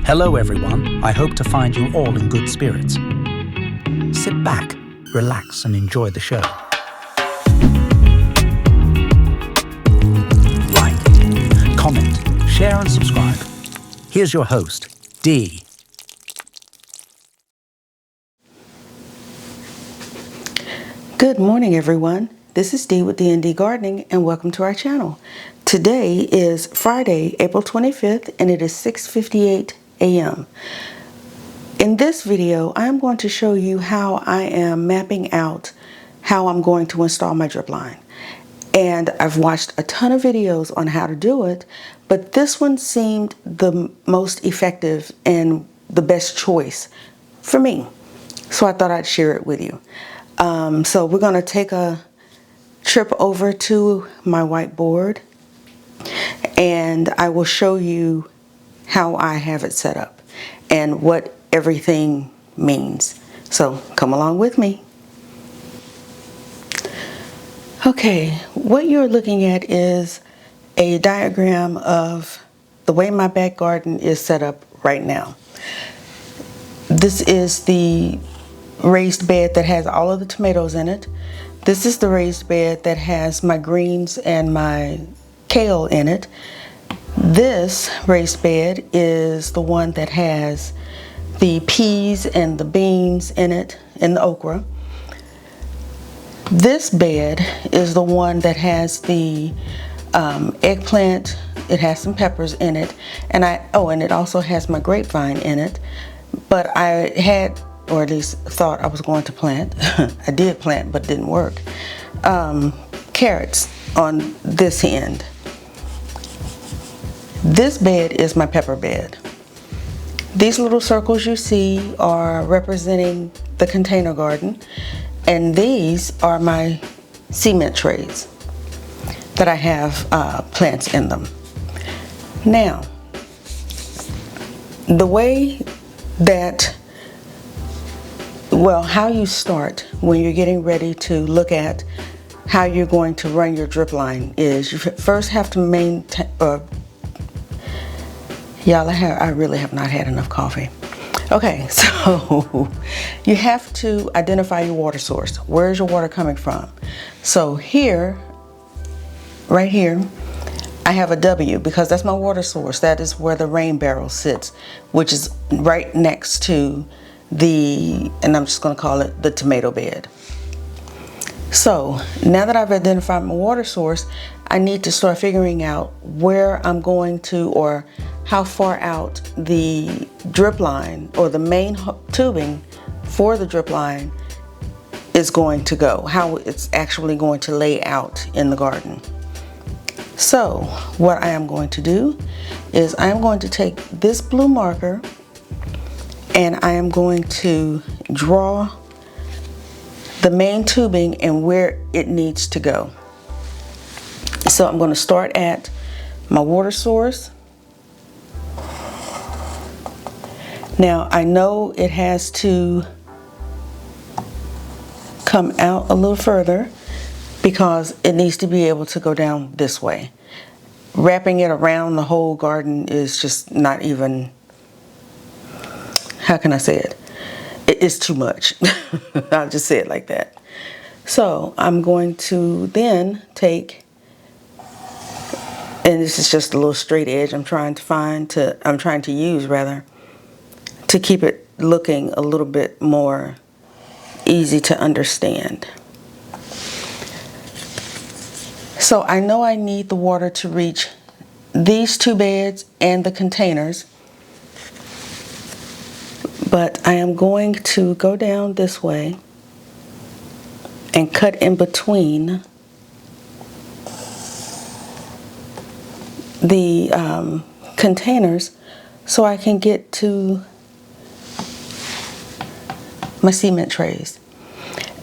Hello everyone, I hope to find you all in good spirits. Sit back, relax and enjoy the show. Like, comment, share and subscribe. Here's your host, Dee. Good morning everyone. This is Dee with D&D Gardening and welcome to our channel. Today is Friday, April 25th and it is 6:58 a.m. In this video, I'm going to show you how I am mapping out how I'm going to install my drip line. And I've watched a ton of videos on how to do it, but this one seemed the most effective and the best choice for me. So I thought I'd share it with you. So we're going to take a trip over to my whiteboard and I will show you how I have it set up and what everything means. So come along with me. Okay, what you're looking at is a diagram of the way my back garden is set up right now. This is the raised bed that has all of the tomatoes in it. This is the raised bed that has my greens and my kale in it. This raised bed is the one that has the peas and the beans in it and the okra. This bed is the one that has the eggplant. It has some peppers in it, and it also has my grapevine in it. But I had, or at least thought I was going to plant. I did plant, but it didn't work. Carrots on this end. This bed is my pepper bed. These little circles you see are representing the container garden, and these are my cement trays that I have plants in them. Now, the way that, how you start when you're getting ready to look at how you're going to run your drip line is you first have to maintain, I really have not had enough coffee. Okay, so you have to identify your water source. Where is your water coming from? So here, right here, I have a W because that's my water source. That is where the rain barrel sits, which is right next to and I'm just going to call it the tomato bed. So now that I've identified my water source, I need to start figuring out where I'm going to, or how far out the drip line or the main tubing for the drip line is going to go, how it's actually going to lay out in the garden. So what I am going to do is I am going to take this blue marker and I am going to draw the main tubing and where it needs to go. So I'm going to start at my water source. Now I know it has to come out a little further because it needs to be able to go down this way. Wrapping it around the whole garden is just not even, how can I say it? It's too much. I'll just say it like that. So I'm going to then take, and this is just a little straight edge I'm trying to use to keep it looking a little bit more easy to understand. So I know I need the water to reach these two beds and the containers, but I am going to go down this way and cut in between the containers so I can get to my cement trays.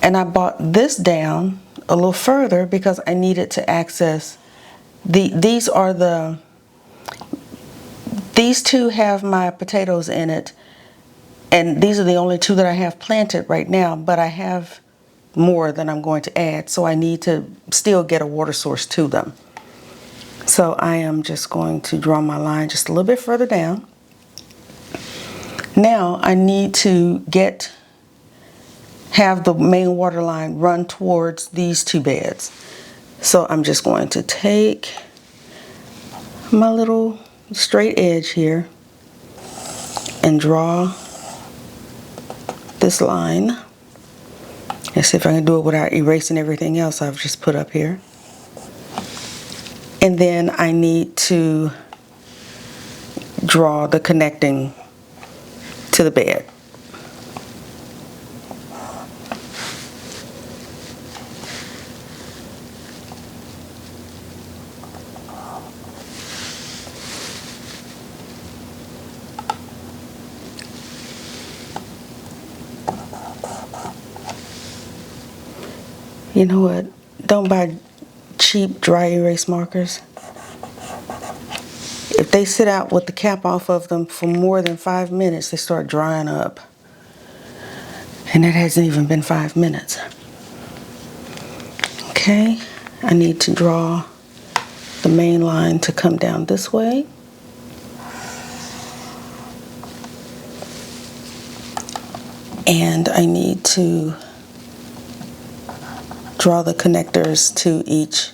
And I brought this down a little further because I needed to access these two have my potatoes in it, and these are the only two that I have planted right now, but I have more than I'm going to add, so I need to still get a water source to them. So I am just going to draw my line just a little bit further down. Now I need to have the main water line run towards these two beds. So I'm just going to take my little straight edge here and draw this line. Let's see if I can do it without erasing everything else I've just put up here. And then I need to draw the connecting to the bed. You know what? Don't buy cheap dry erase markers. If they sit out with the cap off of them for more than 5 minutes, they start drying up. And it hasn't even been 5 minutes. Okay, I need to draw the main line to come down this way. And I need to draw the connectors to each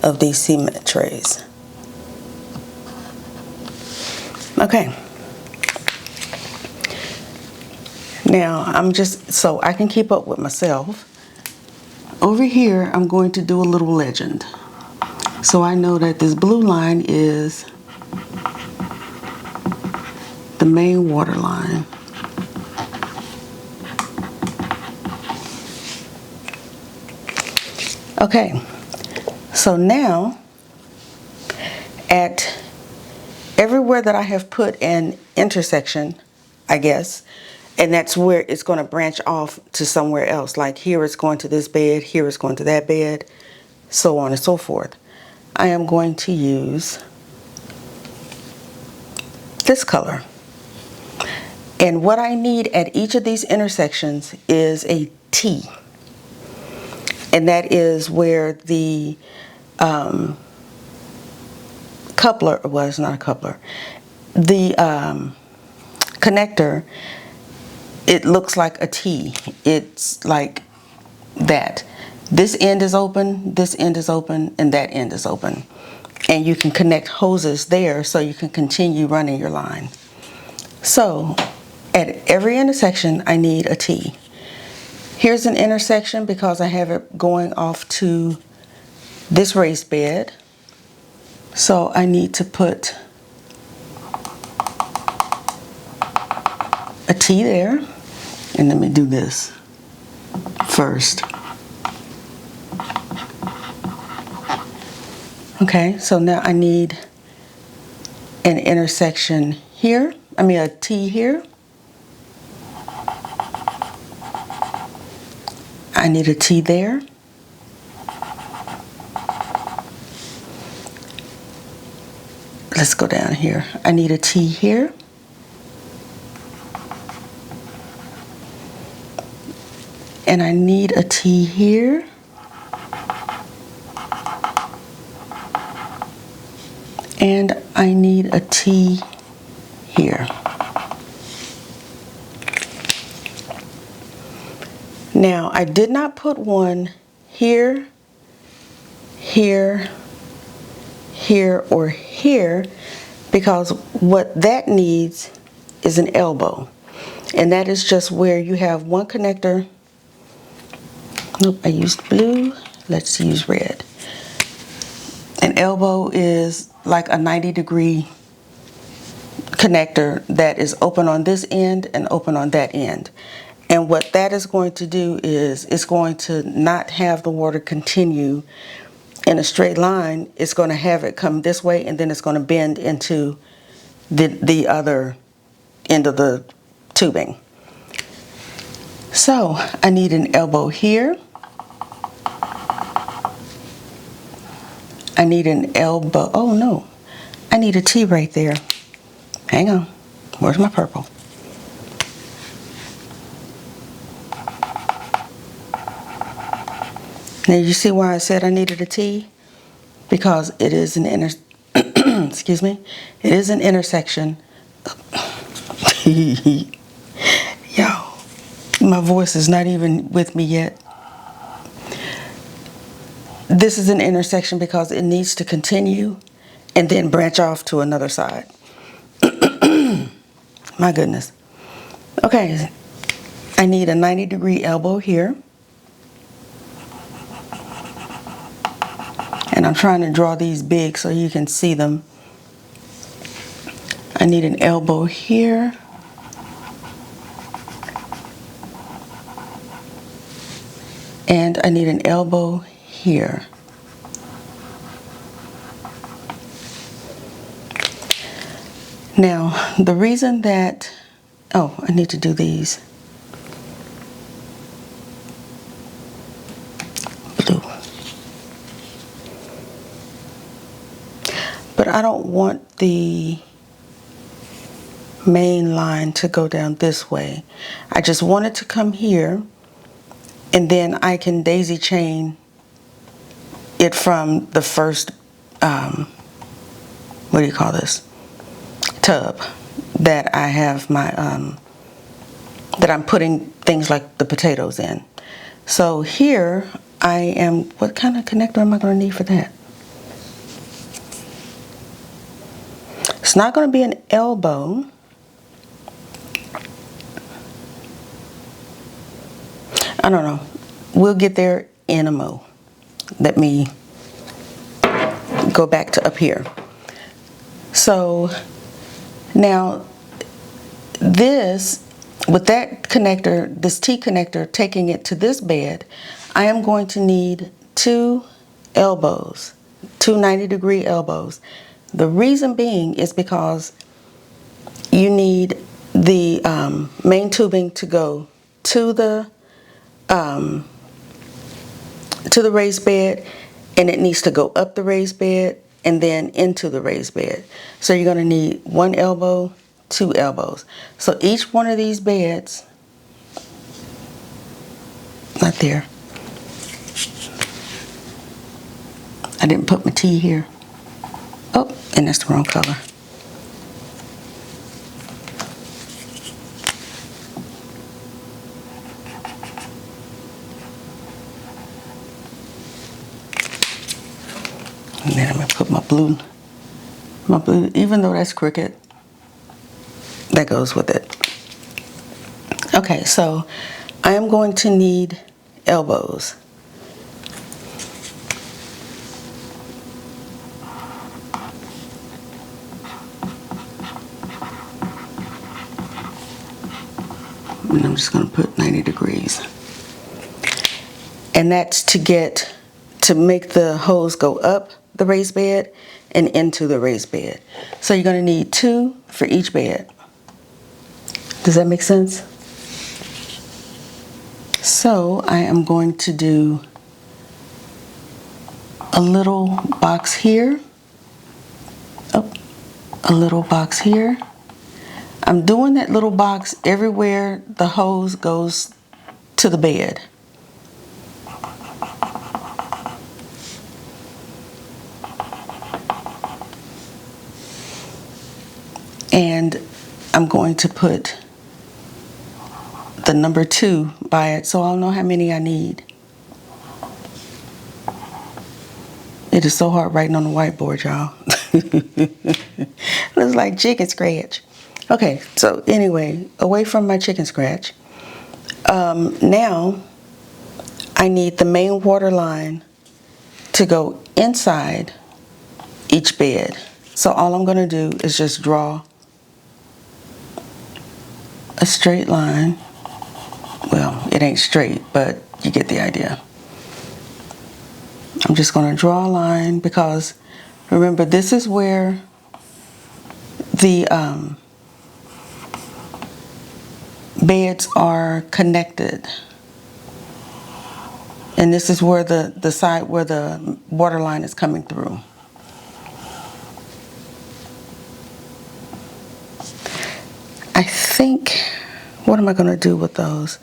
of these cement trays. Okay. Now I'm just, so I can keep up with myself. Over here, I'm going to do a little legend. So I know that this blue line is the main water line. Okay, so now at everywhere that I have put an intersection, I guess, and that's where it's going to branch off to somewhere else. Like here it's going to this bed, here it's going to that bed, so on and so forth. I am going to use this color. And what I need at each of these intersections is a T. And that is where the coupler, well, it's not a coupler, the connector, it looks like a T. It's like that. This end is open, this end is open, and that end is open. And you can connect hoses there so you can continue running your line. So at every intersection, I need a T. Here's an intersection because I have it going off to this raised bed. So I need to put a T there. And let me do this first. Okay, so now I need an intersection here. I mean a T here. I need a T there. Let's go down here. I need a T here. And I need a T here. And I need a T here. Now, I did not put one here, here, here, or here because what that needs is an elbow. And that is just where you have one connector. Nope, I used blue. Let's use red. An elbow is like a 90-degree connector that is open on this end and open on that end. And what that is going to do is it's going to not have the water continue in a straight line. It's going to have it come this way and then it's going to bend into the other end of the tubing. So I need an elbow here. I need an elbow. Oh no, I need a T right there. Hang on, where's my purple? Now you see why I said I needed a T? Because it is an excuse me, it is an intersection. Yo, my voice is not even with me yet. This is an intersection because it needs to continue and then branch off to another side. My goodness. Okay, I need a 90-degree elbow here. And I'm trying to draw these big so you can see them. I need an elbow here. And I need an elbow here. Now, the reason that, oh, I need to do these. Blue. But I don't want the main line to go down this way. I just want it to come here, and then I can daisy chain it from the first, what do you call this, tub that I have my, that I'm putting things like the potatoes in. So here I am, what kind of connector am I going to need for that? It's not going to be an elbow. I don't know. We'll get there in a mo. Let me go back to up here. So now this, with that connector, this T connector, taking it to this bed, I am going to need two elbows, two 90-degree elbows. The reason being is because you need the main tubing to go to the raised bed, and it needs to go up the raised bed and then into the raised bed. So you're going to need one elbow, two elbows. So each one of these beds, not there. I didn't put my T here. Oh, and that's the wrong color. And then I'm going to put my blue, even though that's crooked, that goes with it. Okay, so I am going to need elbows. And I'm just going to put 90 degrees. And that's to make the hose go up the raised bed and into the raised bed. So you're going to need two for each bed. Does that make sense? So I am going to do a little box here. Oh, a little box here. I'm doing that little box everywhere the hose goes to the bed. And I'm going to put the number 2 by it so I'll know how many I need. It is so hard writing on the whiteboard, y'all. Looks like chicken scratch. Okay, so anyway, away from my chicken scratch. Now, I need the main water line to go inside each bed. So all I'm going to do is just draw a straight line. Well, it ain't straight, but you get the idea. I'm just going to draw a line because, remember, this is where the beds are connected. And this is where the side where the water line is coming through. I think, what am I going to do with those?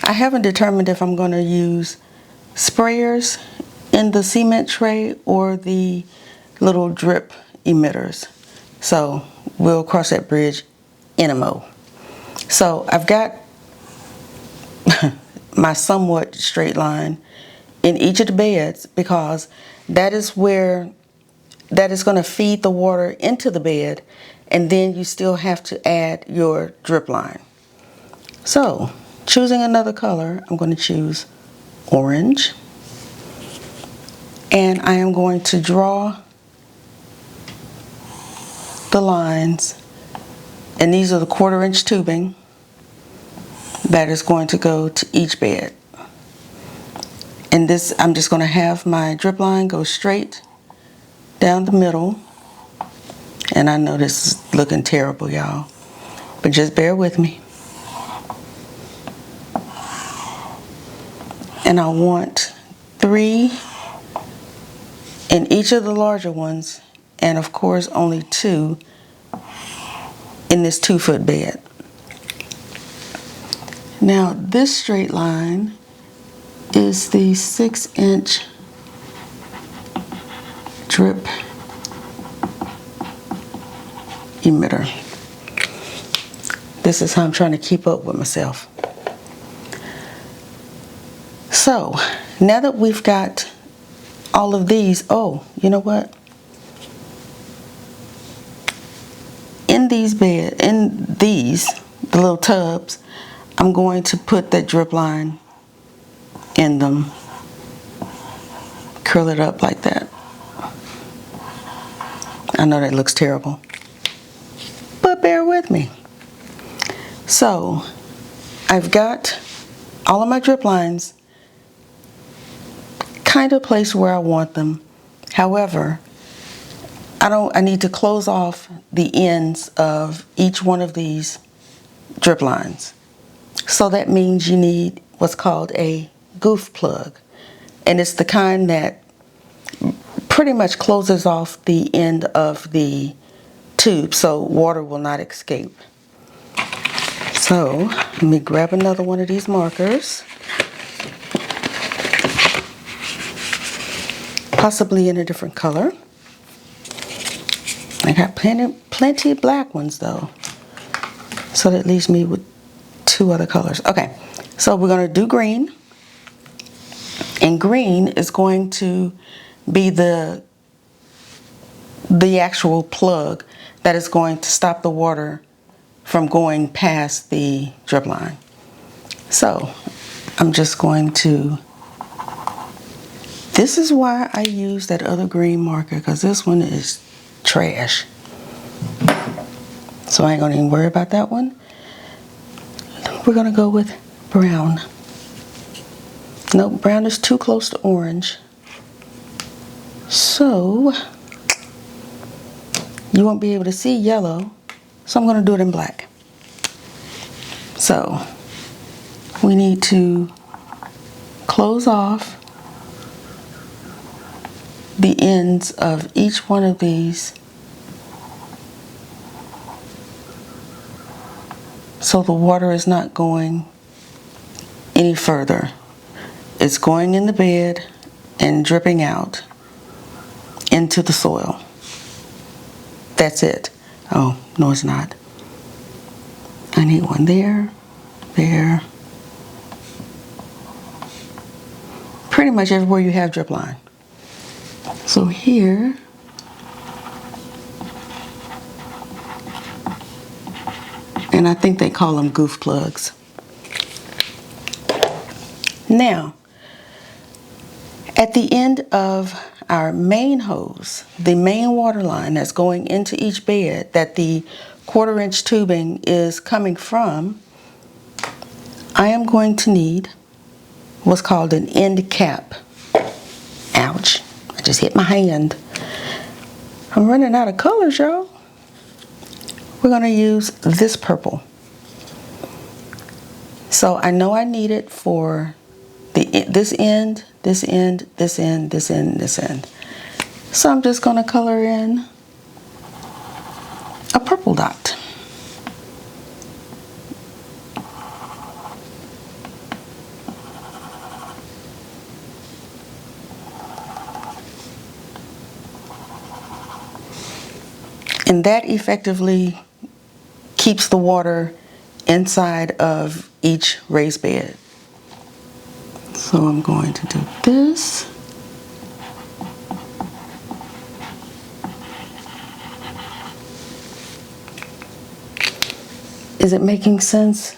I haven't determined if I'm going to use sprayers in the cement tray or the little drip emitters. So we'll cross that bridge in a mo. So I've got my somewhat straight line in each of the beds because that is where that is going to feed the water into the bed, and then you still have to add your drip line. So choosing another color, I'm going to choose orange, and I am going to draw the lines, and these are the 1/4 inch tubing that is going to go to each bed. And this, I'm just going to have my drip line go straight down the middle. And I know this is looking terrible, y'all, but just bear with me. And I want 3 in each of the larger ones, and of course only 2 in this 2-foot bed. Now this straight line is the 6-inch drip emitter. This is how I'm trying to keep up with myself. So now that we've got all of these, oh, you know what? In these the little tubs, I'm going to put that drip line in them, curl it up like that. I know that looks terrible, but bear with me. So I've got all of my drip lines kind of placed where I want them. However, I need to close off the ends of each one of these drip lines. So that means you need what's called a goof plug. And it's the kind that pretty much closes off the end of the tube so water will not escape. So let me grab another one of these markers, possibly in a different color. I got plenty black ones though, so that leaves me with 2 other colors. Okay, so we're going to do green, and green is going to be the actual plug that is going to stop the water from going past the drip line. So I'm just going to, this is why I use that other green marker, because this one is trash. So I ain't gonna even worry about that one. We're gonna go with brown. No, brown is too close to orange. So you won't be able to see yellow, so I'm gonna do it in black. So we need to close off the ends of each one of these so the water is not going any further. It's going in the bed and dripping out into the soil. That's it. Oh, no, it's not. I need one there, there. Pretty much everywhere you have drip line. So here, and I think they call them goof plugs. Now, at the end of our main hose, the main water line that's going into each bed that the 1/4 inch tubing is coming from, I am going to need what's called an end cap. Ouch, I just hit my hand. I'm running out of colors, y'all. We're gonna use this purple. So I know I need it for this end, this end, this end, this end, this end. So I'm just gonna color in a purple dot. And that effectively keeps the water inside of each raised bed. So I'm going to do this. Is it making sense?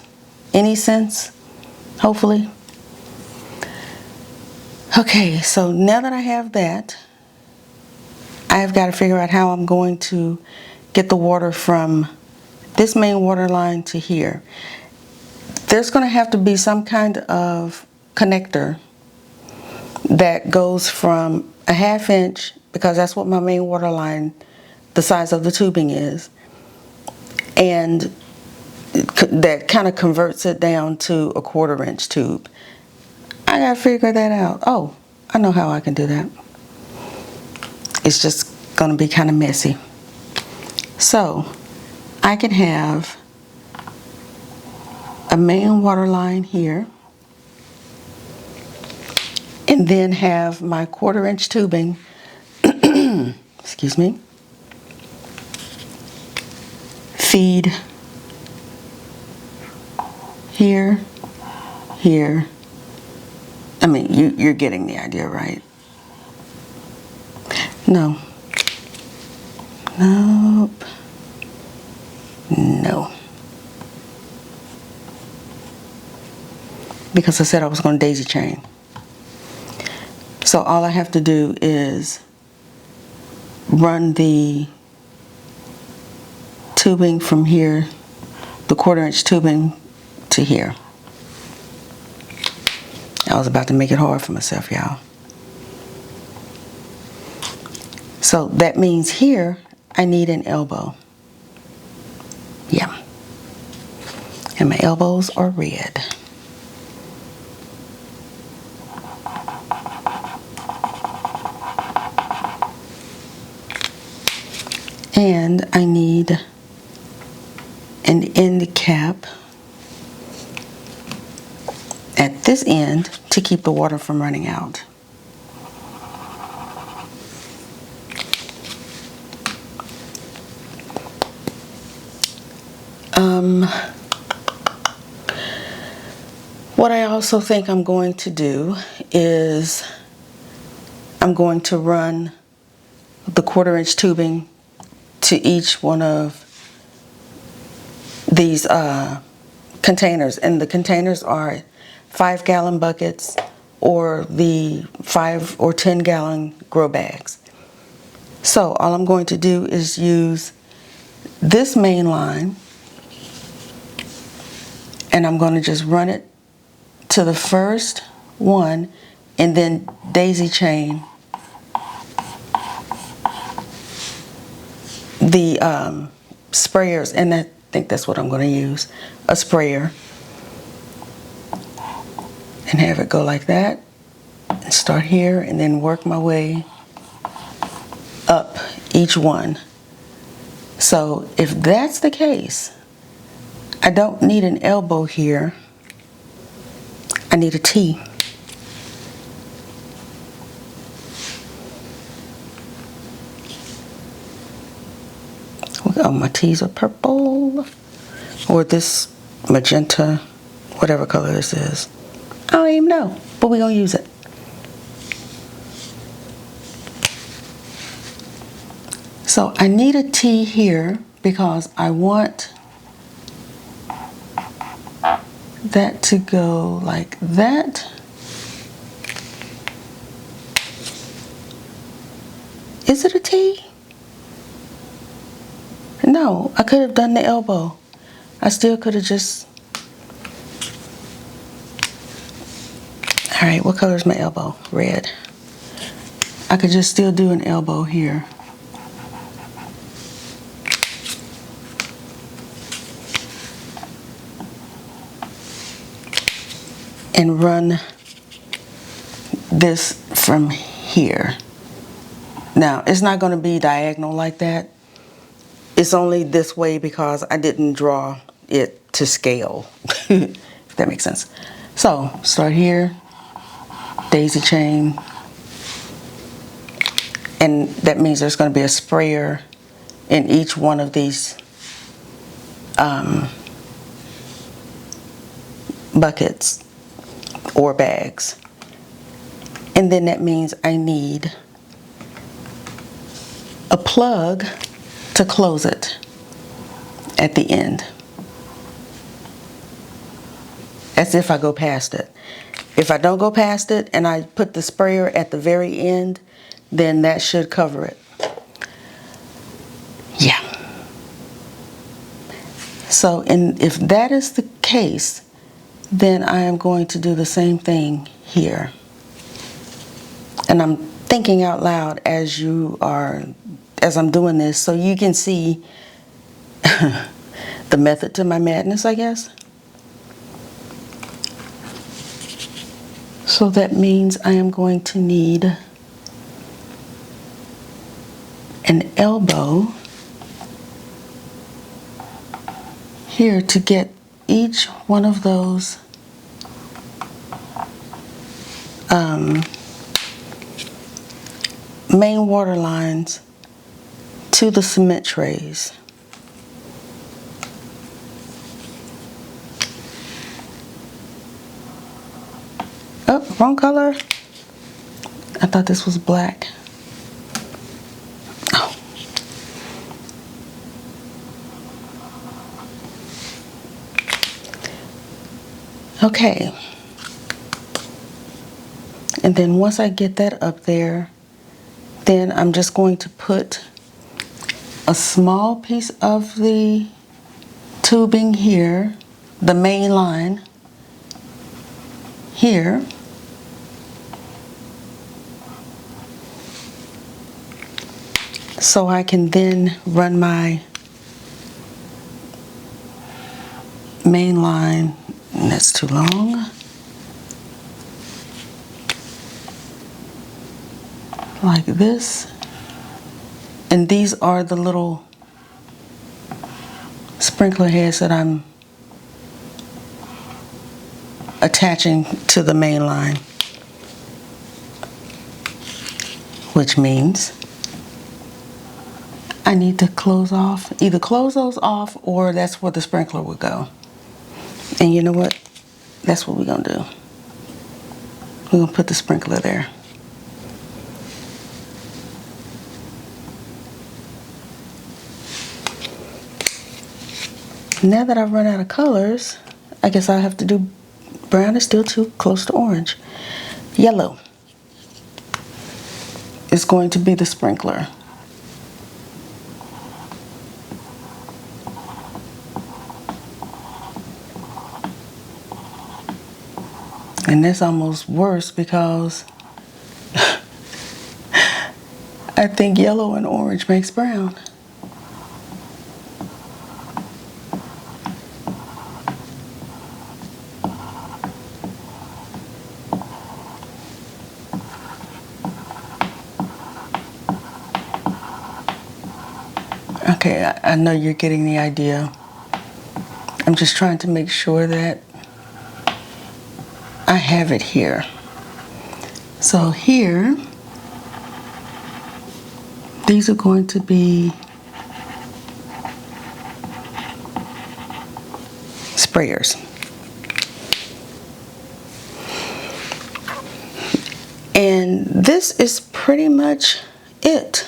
Any sense? Hopefully. Okay, so now that I have that, I've got to figure out how I'm going to get the water from this main water line to here. There's going to have to be some kind of connector that goes from a 1/2 inch, because that's what my main water line, the size of the tubing is, and that kind of converts it down to a 1/4 inch tube. I gotta figure that out. Oh, I know how I can do that. It's just gonna be kind of messy. So I can have a main water line here, and then have my 1/4 inch tubing, excuse me, feed here, here. I mean, you're getting the idea, right? No. Nope. No. Because I said I was going to daisy chain. So all I have to do is run the tubing from here, the 1/4 inch tubing, to here. I was about to make it hard for myself, y'all. So that means here I need an elbow. Yeah. And my elbows are red. And I need an end cap at this end to keep the water from running out. What I also think I'm going to do is I'm going to run the 1/4 inch tubing to each one of these containers, and the containers are 5-gallon buckets or the 5 or 10-gallon grow bags. So all I'm going to do is use this main line, and I'm going to just run it to the first one and then daisy chain the sprayers, and I think that's what I'm going to use, a sprayer, and have it go like that, and start here and then work my way up each one. So if that's the case, I don't need an elbow here, I need a T. Oh, my T's are purple, or this magenta, whatever color this is. I don't even know, but we're gonna use it. So I need a T here because I want that to go like that. Is it a T? No, I could have done the elbow. I still could have just... All right, what color is my elbow? Red. I could just still do an elbow here. And run this from here. Now, it's not going to be diagonal like that. It's only this way because I didn't draw it to scale, if that makes sense. So, start here, daisy chain, and that means there's going to be a sprayer in each one of these buckets or bags. And then that means I need a plug to close it at the end, as if I go past it. If I don't go past it and I put the sprayer at the very end, then that should cover it. Yeah. So, and if that is the case, then I am going to do the same thing here. And I'm thinking out loud as I'm doing this, so you can see the method to my madness, I guess. So that means I am going to need an elbow here to get each one of those main water lines to the cement trays. Oh, wrong color. I thought this was black. Oh. Okay. And then once I get that up there, then I'm just going to put a small piece of the tubing here, the main line here. So I can then run my main line, and that's too long. Like this. And these are the little sprinkler heads that I'm attaching to the main line, which means I need to either close those off, or that's where the sprinkler would go. And you know what? That's what we're gonna do. We're gonna put the sprinkler there. Now that I've run out of colors, I guess I'll have to do brown. Is still too close to orange. Yellow is going to be the sprinkler. And that's almost worse because I think yellow and orange makes brown. Okay, I know you're getting the idea. I'm just trying to make sure that I have it here. So here, these are going to be sprayers. And this is pretty much it.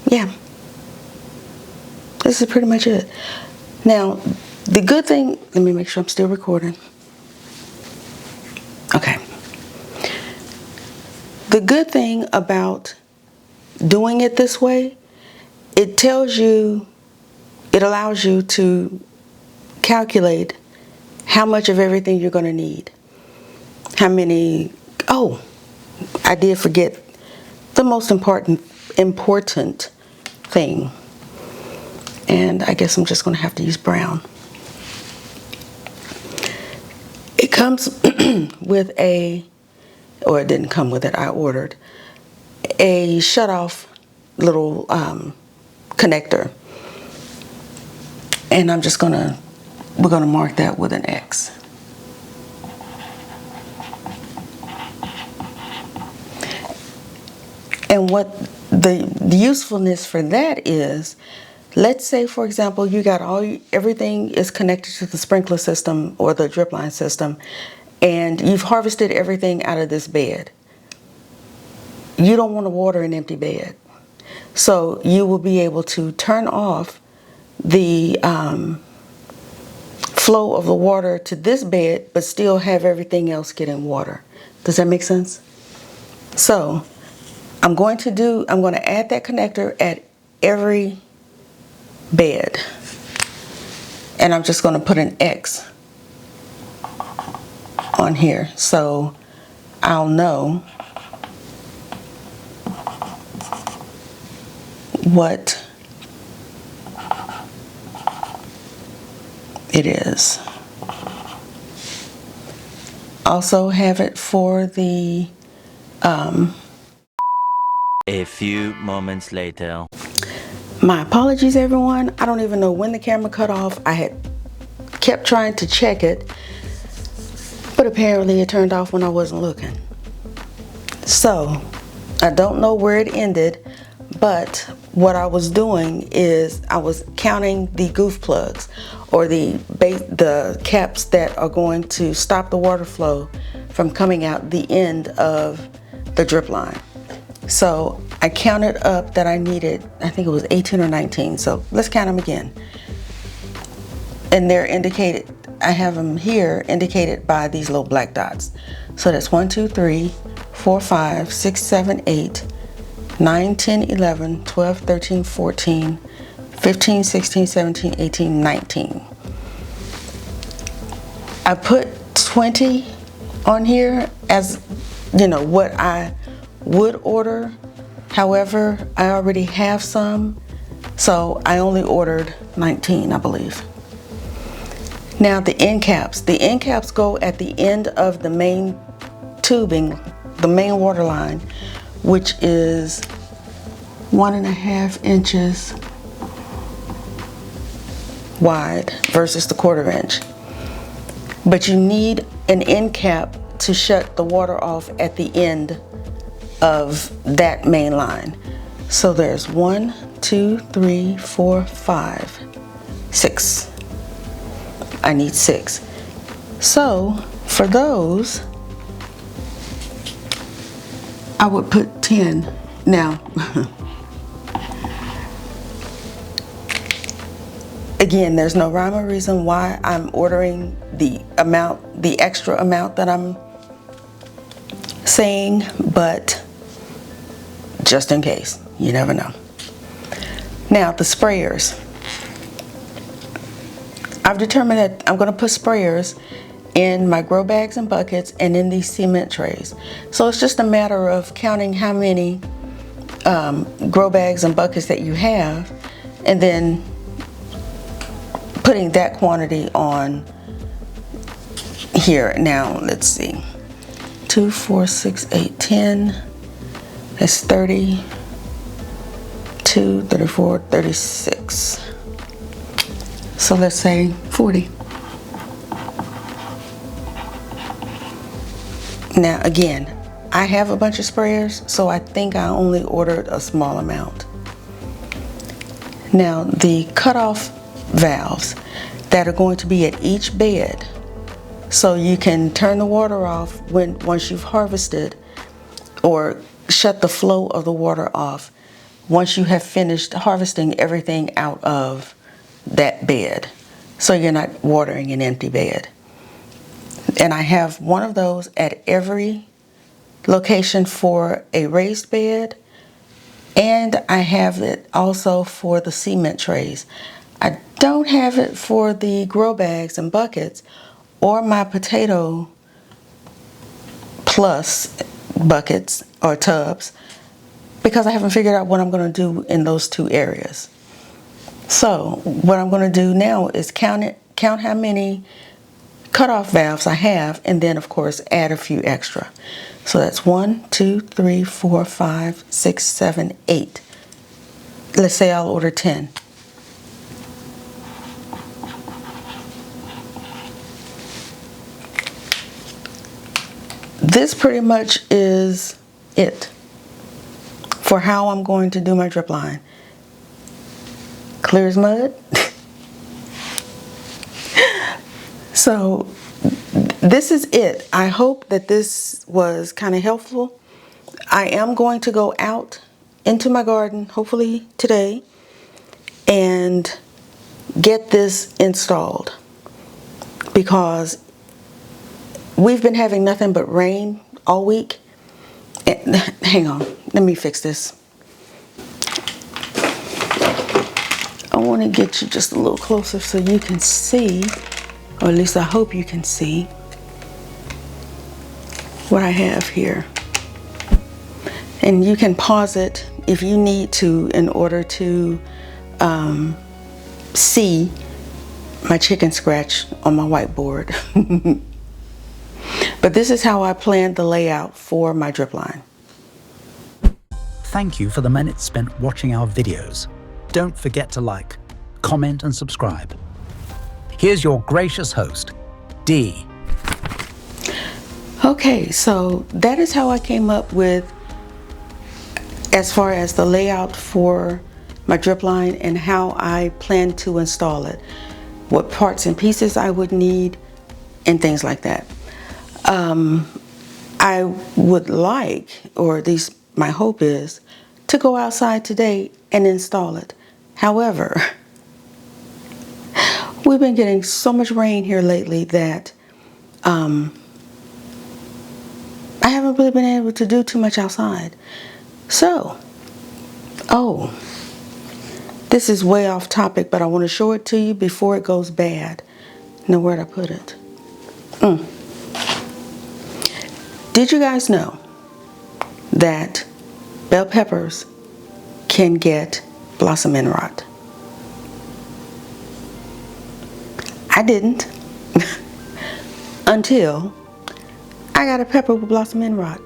Yeah, this is pretty much it. Now, the good thing, let me make sure I'm still recording. Okay. The good thing about doing it this way, it allows you to calculate how much of everything you're going to need. How many, oh, I did forget the most important thing. And I guess I'm just going to have to use brown. It comes with or it didn't come with it, I ordered a shut-off little connector. And we're gonna mark that with an X. And what the usefulness for that is, Let's say, for example, you got everything is connected to the sprinkler system or the drip line system, and you've harvested everything out of this bed. You don't want to water an empty bed. So you will be able to turn off the flow of the water to this bed, but still have everything else getting water. Does that make sense? So I'm going to add that connector at every bed. And I'm just going to put an X on here so I'll know what it is. Also have it for the A few moments later. my apologies, everyone. I don't even know when the camera cut off. I had kept trying to check it, but apparently it turned off when I wasn't looking. So I don't know where it ended, but what I was doing is I was counting the goof plugs, or the caps that are going to stop the water flow from coming out the end of the drip line. So I counted up that I needed, I think it was 18 or 19. So let's count them again. And they're indicated, I have them here indicated by these little black dots. So that's 1, 2, 3, 4, 5, 6, 7, 8, 9, 10, 11, 12, 13, 14, 15, 16, 17, 18, 19. I put 20 on here as, what I would order. However, I already have some, so I only ordered 19, I believe. Now the end caps. The end caps go at the end of the main tubing, the main water line, which is 1.5 inches wide versus the 1/4 inch. But you need an end cap to shut the water off at the end of that main line. So there's 1, 2, 3, 4, 5, 6. I need 6. So for those, I would put 10. Now, again, there's no rhyme or reason why I'm ordering the extra amount that I'm saying, but just in case, you never know. Now the sprayers. I've determined that I'm going to put sprayers in my grow bags and buckets and in these cement trays. So it's just a matter of counting how many grow bags and buckets that you have, and then putting that quantity on here. Now let's see, 2, 4, 6, 8, 10, that's 30, 2, 34, 36. So let's say 40. Now again, I have a bunch of sprayers, so I think I only ordered a small amount. Now the cutoff valves that are going to be at each bed, so you can turn the water off once you've harvested, or shut the flow of the water off once you have finished harvesting everything out of that bed, so you're not watering an empty bed. And I have one of those at every location for a raised bed, and I have it also for the cement trays. I don't have it for the grow bags and buckets or my potato plus buckets or tubs, because I haven't figured out what I'm going to do in those two areas. So what I'm going to do now is count how many cutoff valves I have, and then of course add a few extra. So that's 1, 2, 3, 4, 5, 6, 7, 8. Let's say I'll order 10. This pretty much is it for how I'm going to do my drip line. clear as mud. So this is it. I hope that this was kind of helpful. I am going to go out into my garden, hopefully today, and get this installed, because we've been having nothing but rain all week. Hang on, let me fix this. I want to get you just a little closer so you can see, or at least I hope you can see what I have here. And you can pause it if you need to in order to see my chicken scratch on my whiteboard. But this is how I planned the layout for my drip line. Thank you for the minutes spent watching our videos. Don't forget to like, comment and subscribe. Here's your gracious host, Dee. Okay, so that is how I came up with as far as the layout for my drip line and how I plan to install it, what parts and pieces I would need, and things like that. I would like, or at least my hope is, to go outside today and install it. However, we've been getting so much rain here lately that I haven't really been able to do too much outside. So, this is way off topic, but I want to show it to you before it goes bad. Now, where'd I put it? Did you guys know that bell peppers can get blossom end rot? I didn't until I got a pepper with blossom end rot.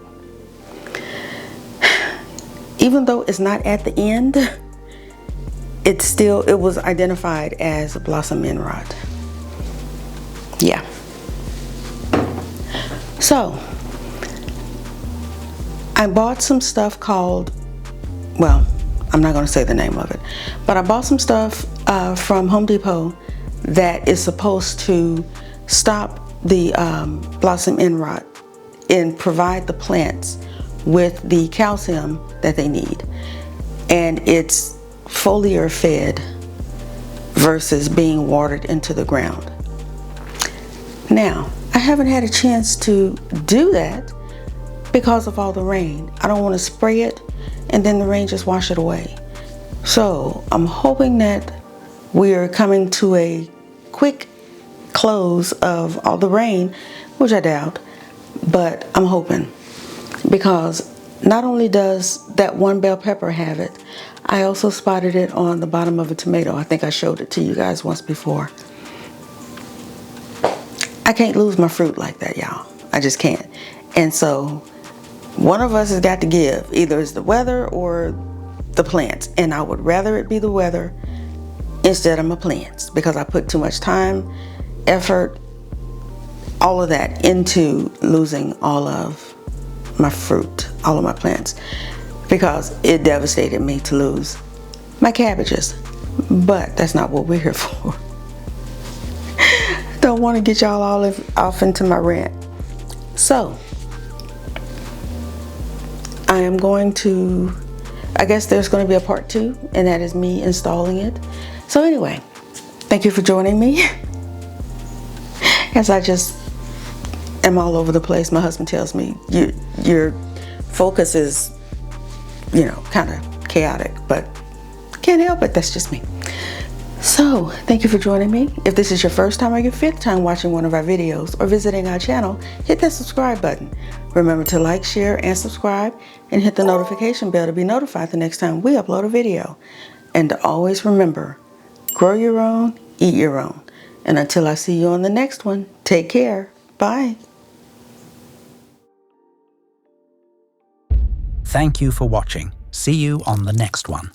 Even though it's not at the end, it was identified as blossom end rot. Yeah. So I bought some stuff called, well, I'm not going to say the name of it, but I bought some stuff from Home Depot that is supposed to stop the blossom end rot and provide the plants with the calcium that they need. And it's foliar fed versus being watered into the ground. Now, I haven't had a chance to do that because of all the rain. I don't want to spray it and then the rain just wash it away. So I'm hoping that we're coming to a quick close of all the rain, which I doubt, but I'm hoping, because not only does that one bell pepper have it, I also spotted it on the bottom of a tomato. I think I showed it to you guys once before. I can't lose my fruit like that, y'all. I just can't. And so one of us has got to give. Either it's the weather or the plants. And I would rather it be the weather instead of my plants, because I put too much time, effort, all of that into losing all of my fruit, all of my plants, because it devastated me to lose my cabbages. But that's not what we're here for. Don't want to get y'all all off into my rant. So I am going to, I guess there's going to be a part 2, and that is me installing it. So anyway, thank you for joining me. As I just am all over the place. My husband tells me your focus is, kind of chaotic, but can't help it. That's just me. So thank you for joining me. If this is your first time or your 5th time watching one of our videos or visiting our channel, hit that subscribe button. Remember to like, share, and subscribe, and hit the notification bell to be notified the next time we upload a video. And to always remember, grow your own, eat your own. And until I see you on the next one, take care. Bye. Thank you for watching. See you on the next one.